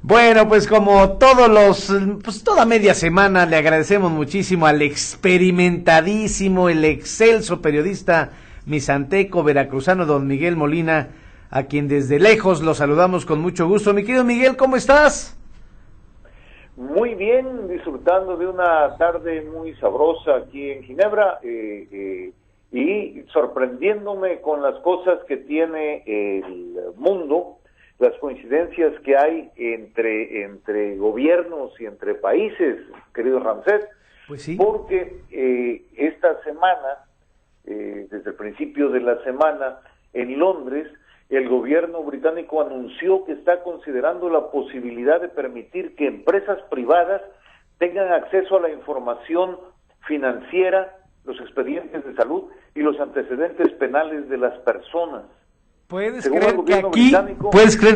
Bueno, pues como toda media semana le agradecemos muchísimo al experimentadísimo, el excelso periodista misanteco veracruzano don Miguel Molina, a quien desde lejos lo saludamos con mucho gusto. Mi querido Miguel, ¿cómo estás? Muy bien, disfrutando de una tarde muy sabrosa aquí en Ginebra y sorprendiéndome con las cosas que tiene el mundo, las coincidencias que hay entre gobiernos y entre países, querido Ramsés. Pues sí. Porque esta semana, desde el principio de la semana, en Londres, el gobierno británico anunció que está considerando la posibilidad de permitir que empresas privadas tengan acceso a la información financiera, los expedientes de salud y los antecedentes penales de las personas. ¿Puedes creer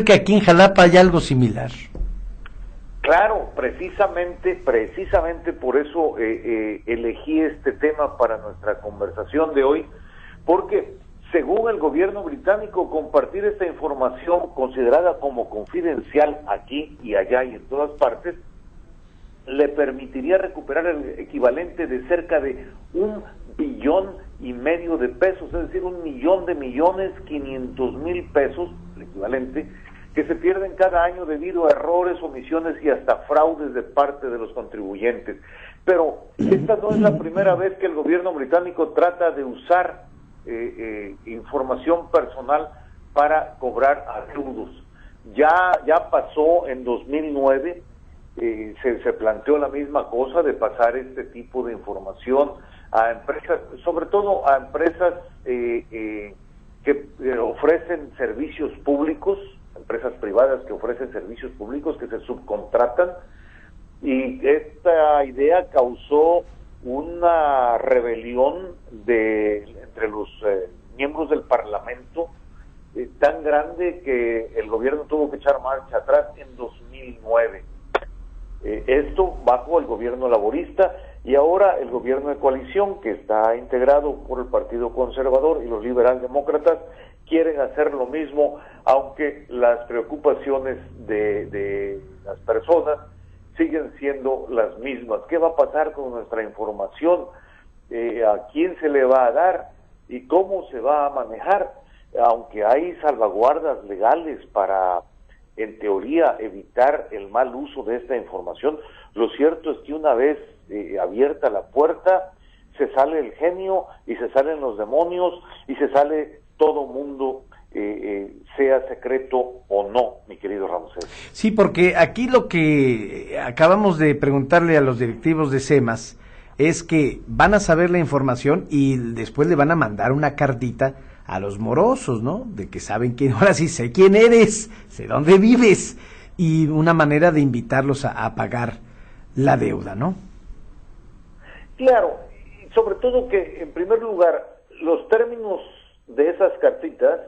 que aquí en Jalapa hay algo similar? Claro, precisamente por eso elegí este tema para nuestra conversación de hoy, porque según el gobierno británico, compartir esta información considerada como confidencial aquí y allá y en todas partes, le permitiría recuperar el equivalente de cerca de 1,5 billones de pesos, es decir, 1,500,000 pesos, el equivalente, que se pierden cada año debido a errores, omisiones y hasta fraudes de parte de los contribuyentes. Pero esta no es la primera vez que el gobierno británico trata de usar información personal para cobrar adeudos. Ya pasó en 2009, se planteó la misma cosa de pasar este tipo de información a empresas, sobre todo a empresas que ofrecen servicios públicos, empresas privadas que ofrecen servicios públicos que se subcontratan, y esta idea causó una rebelión entre los miembros del Parlamento tan grande que el gobierno tuvo que echar marcha atrás en 2009. Esto bajo el gobierno laborista, y ahora el gobierno de coalición, que está integrado por el Partido Conservador y los liberaldemócratas, quieren hacer lo mismo, aunque las preocupaciones de las personas siguen siendo las mismas. ¿Qué va a pasar con nuestra información? ¿A quién se le va a dar? ¿Y cómo se va a manejar? Aunque hay salvaguardas legales para, en teoría, evitar el mal uso de esta información, lo cierto es que una vez abierta la puerta, se sale el genio y se salen los demonios y se sale todo mundo, sea secreto o no, mi querido Ramsés. Sí, porque aquí lo que acabamos de preguntarle a los directivos de SEMAS es que van a saber la información y después le van a mandar una cartita a los morosos, ¿no? De que saben quién, ahora sí sé quién eres, sé dónde vives, y una manera de invitarlos a pagar la deuda, ¿no? Claro, y sobre todo que, en primer lugar, los términos de esas cartitas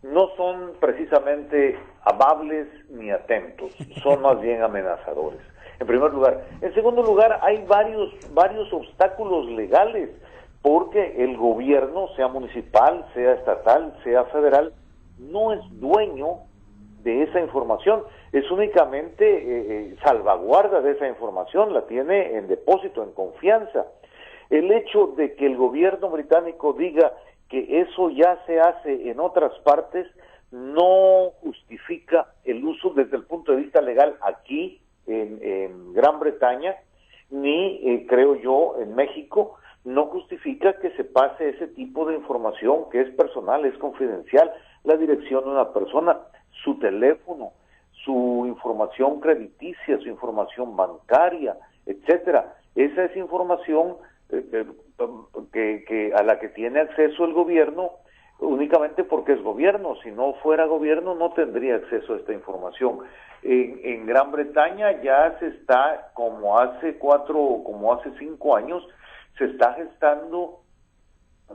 no son precisamente amables ni atentos, son más bien amenazadores, en primer lugar. En segundo lugar, hay varios obstáculos legales, porque el gobierno, sea municipal, sea estatal, sea federal, no es dueño de esa información, es únicamente salvaguarda de esa información, la tiene en depósito, en confianza. El hecho de que el gobierno británico diga que eso ya se hace en otras partes no justifica el uso desde el punto de vista legal aquí en Gran Bretaña, ni creo yo en México, no justifica que se pase ese tipo de información que es personal, es confidencial, la dirección de una persona, su teléfono, su información crediticia, su información bancaria, etcétera. Esa es información que a la que tiene acceso el gobierno únicamente porque es gobierno. Si no fuera gobierno no tendría acceso a esta información. En Gran Bretaña ya se está, como hace 5 años, se está gestando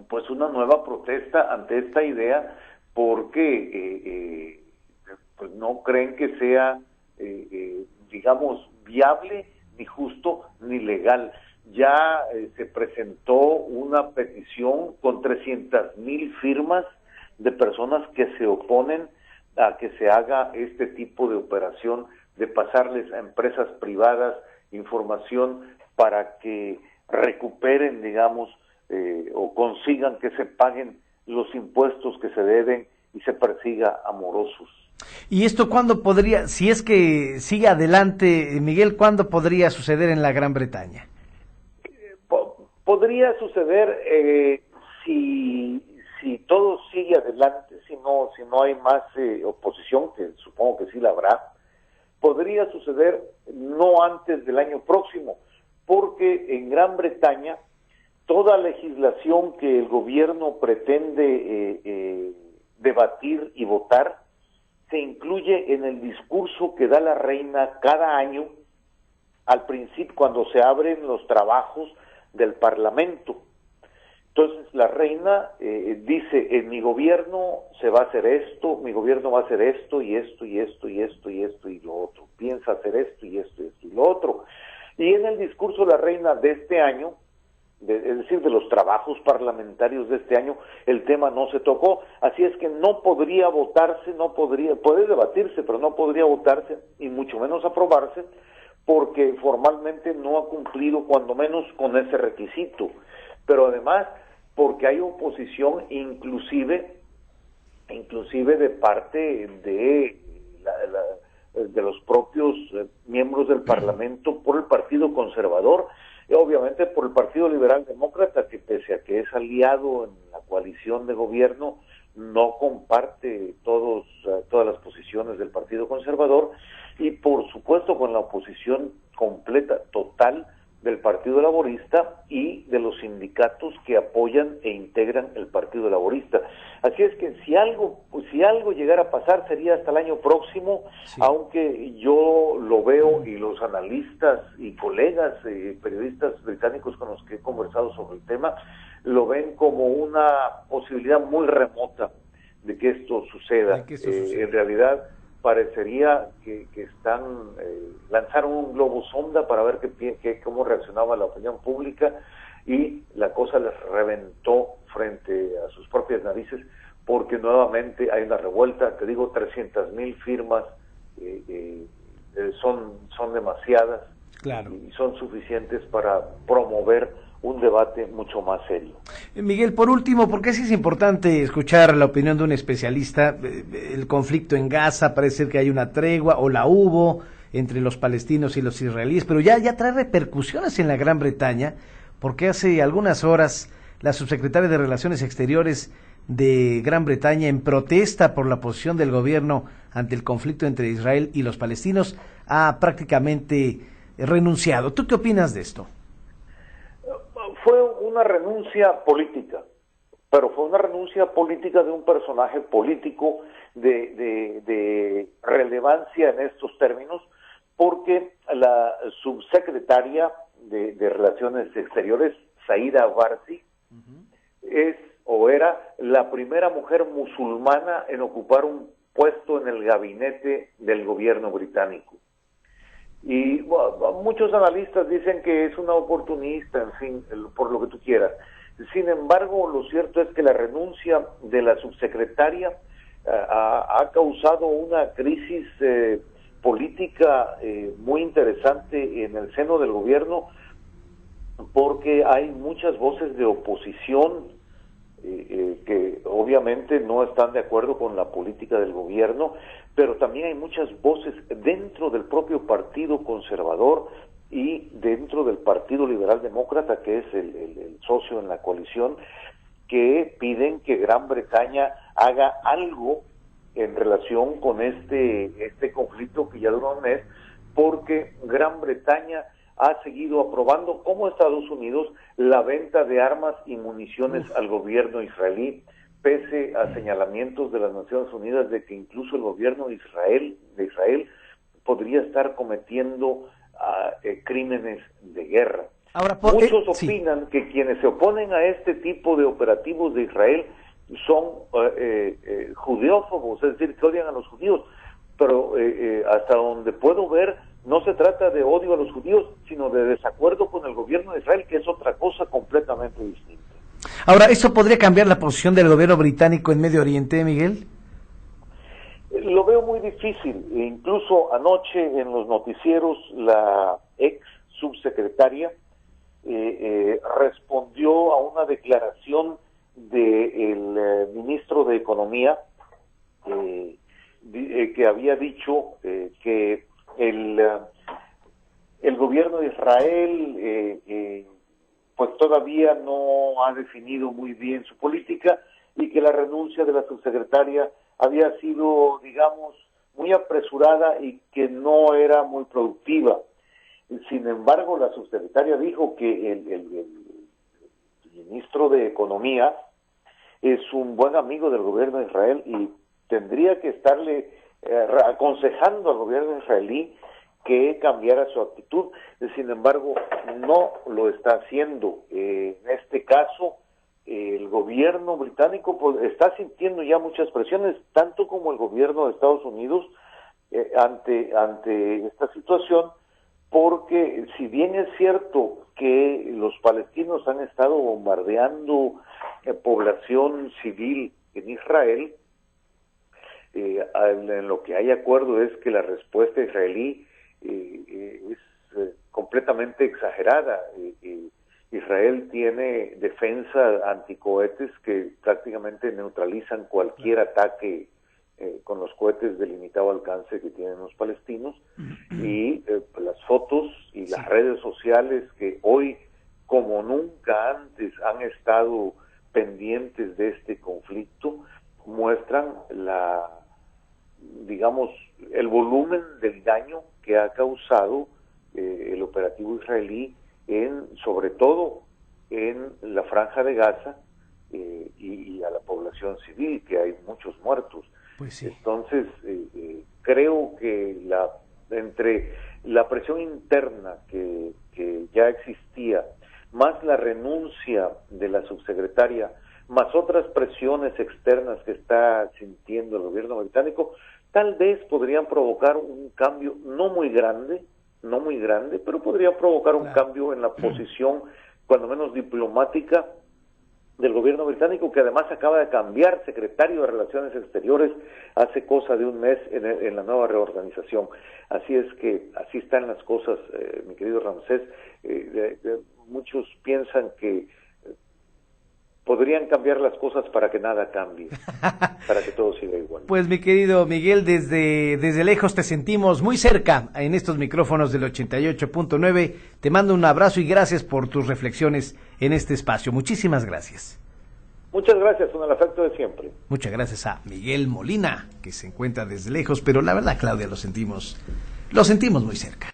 pues una nueva protesta ante esta idea, porque pues no creen que sea digamos viable, ni justo, ni legal. Ya se presentó una petición con 300,000 firmas de personas que se oponen a que se haga este tipo de operación de pasarles a empresas privadas información para que recuperen, digamos, o consigan que se paguen los impuestos que se deben y se persiga a morosos. ¿Y esto cuándo podría, si es que sigue adelante, Miguel, cuándo podría suceder en la Gran Bretaña? Podría suceder si todo sigue adelante, si no hay más oposición, que supongo que sí la habrá. Podría suceder no antes del año próximo, porque en Gran Bretaña toda legislación que el gobierno pretende debatir y votar se incluye en el discurso que da la reina cada año al principio, cuando se abren los trabajos del Parlamento. Entonces la reina dice, en mi gobierno se va a hacer esto, mi gobierno va a hacer esto y esto y esto y esto y esto y lo otro, piensa hacer esto y esto y esto y lo otro. Y en el discurso de la reina de este año, es decir, de los trabajos parlamentarios de este año, el tema no se tocó, así es que no podría votarse, puede debatirse, pero no podría votarse y mucho menos aprobarse, porque formalmente no ha cumplido cuando menos con ese requisito, pero además porque hay oposición inclusive de parte de los propios miembros del Parlamento por el Partido Conservador y obviamente por el Partido Liberal Demócrata, que pese a que es aliado en la coalición de gobierno, no comparte todas las posiciones del Partido Conservador, y por supuesto con la oposición completa, total, del Partido Laborista y de los sindicatos que apoyan e integran el Partido Laborista. Así es que si algo llegara a pasar sería hasta el año próximo, sí. Aunque yo lo veo, y los analistas y colegas periodistas británicos con los que he conversado sobre el tema lo ven como una posibilidad muy remota de que esto suceda. En realidad parecería que lanzaron un globo sonda para ver cómo reaccionaba la opinión pública, y la cosa les reventó frente a sus propias narices, porque nuevamente hay una revuelta. Te digo, 300,000 firmas son demasiadas, claro, y son suficientes para promover un debate mucho más serio. Miguel, por último, porque sí es importante escuchar la opinión de un especialista. El conflicto en Gaza, parece ser que hay una tregua, o la hubo, entre los palestinos y los israelíes, pero ya trae repercusiones en la Gran Bretaña, porque hace algunas horas la subsecretaria de Relaciones Exteriores de Gran Bretaña, en protesta por la posición del gobierno ante el conflicto entre Israel y los palestinos, ha prácticamente renunciado. ¿Tú qué opinas de esto? Fue una renuncia política, pero fue una renuncia política de un personaje político de relevancia en estos términos, porque la subsecretaria de Relaciones Exteriores, Saida Warsi, era la primera mujer musulmana en ocupar un puesto en el gabinete del gobierno británico. Y muchos analistas dicen que es una oportunista, en fin, por lo que tú quieras. Sin embargo, lo cierto es que la renuncia de la subsecretaria ha causado una crisis política muy interesante en el seno del gobierno, porque hay muchas voces de oposición que obviamente no están de acuerdo con la política del gobierno, pero también hay muchas voces dentro del propio Partido Conservador y dentro del Partido Liberal Demócrata, que es el socio en la coalición, que piden que Gran Bretaña haga algo en relación con este conflicto que ya dura un mes, porque Gran Bretaña ha seguido aprobando, como Estados Unidos, la venta de armas y municiones al gobierno israelí, pese a señalamientos de las Naciones Unidas de que incluso el gobierno de Israel podría estar cometiendo crímenes de guerra. Ahora, muchos opinan que quienes se oponen a este tipo de operativos de Israel son judeófobos, es decir, que odian a los judíos, pero hasta donde puedo ver, no se trata de odio a los judíos, sino de desacuerdo con el gobierno de Israel, que es otra cosa completamente distinta. Ahora, ¿eso podría cambiar la posición del gobierno británico en Medio Oriente, Miguel? Lo veo muy difícil. Incluso anoche en los noticieros la ex subsecretaria respondió a una declaración del ministro de Economía que había dicho que el gobierno de Israel pues todavía no ha definido muy bien su política y que la renuncia de la subsecretaria había sido, digamos, muy apresurada y que no era muy productiva. Sin embargo, la subsecretaria dijo que el ministro de Economía es un buen amigo del gobierno de Israel y tendría que estarle aconsejando al gobierno israelí que cambiara su actitud. Sin embargo, no lo está haciendo. En este caso, el gobierno británico pues, está sintiendo ya muchas presiones, tanto como el gobierno de Estados Unidos ante esta situación, porque si bien es cierto que los palestinos han estado bombardeando población civil en Israel, en lo que hay acuerdo es que la respuesta israelí es completamente exagerada. Israel tiene defensa anticohetes que prácticamente neutralizan cualquier ataque con los cohetes de limitado alcance que tienen los palestinos, y las fotos y las redes sociales que hoy como nunca antes han estado pendientes de este conflicto muestran digamos, el volumen del daño que ha causado el operativo israelí sobre todo en la Franja de Gaza y a la población civil, que hay muchos muertos. Pues sí. Entonces, creo que entre la presión interna que ya existía, más la renuncia de la subsecretaria, más otras presiones externas que está sintiendo el gobierno británico, tal vez podrían provocar un cambio no muy grande, pero podría provocar un cambio en la posición, cuando menos diplomática, del gobierno británico, que además acaba de cambiar secretario de Relaciones Exteriores hace cosa de un mes en la nueva reorganización. Así es que así están las cosas, mi querido Ramsés. Muchos piensan que podrían cambiar las cosas para que nada cambie, para que todo siga igual. Pues mi querido Miguel, desde lejos te sentimos muy cerca en estos micrófonos del 88.9. Te mando un abrazo y gracias por tus reflexiones en este espacio. Muchísimas gracias. Muchas gracias, con el afecto de siempre. Muchas gracias a Miguel Molina, que se encuentra desde lejos, pero la verdad, Claudia, lo sentimos muy cerca.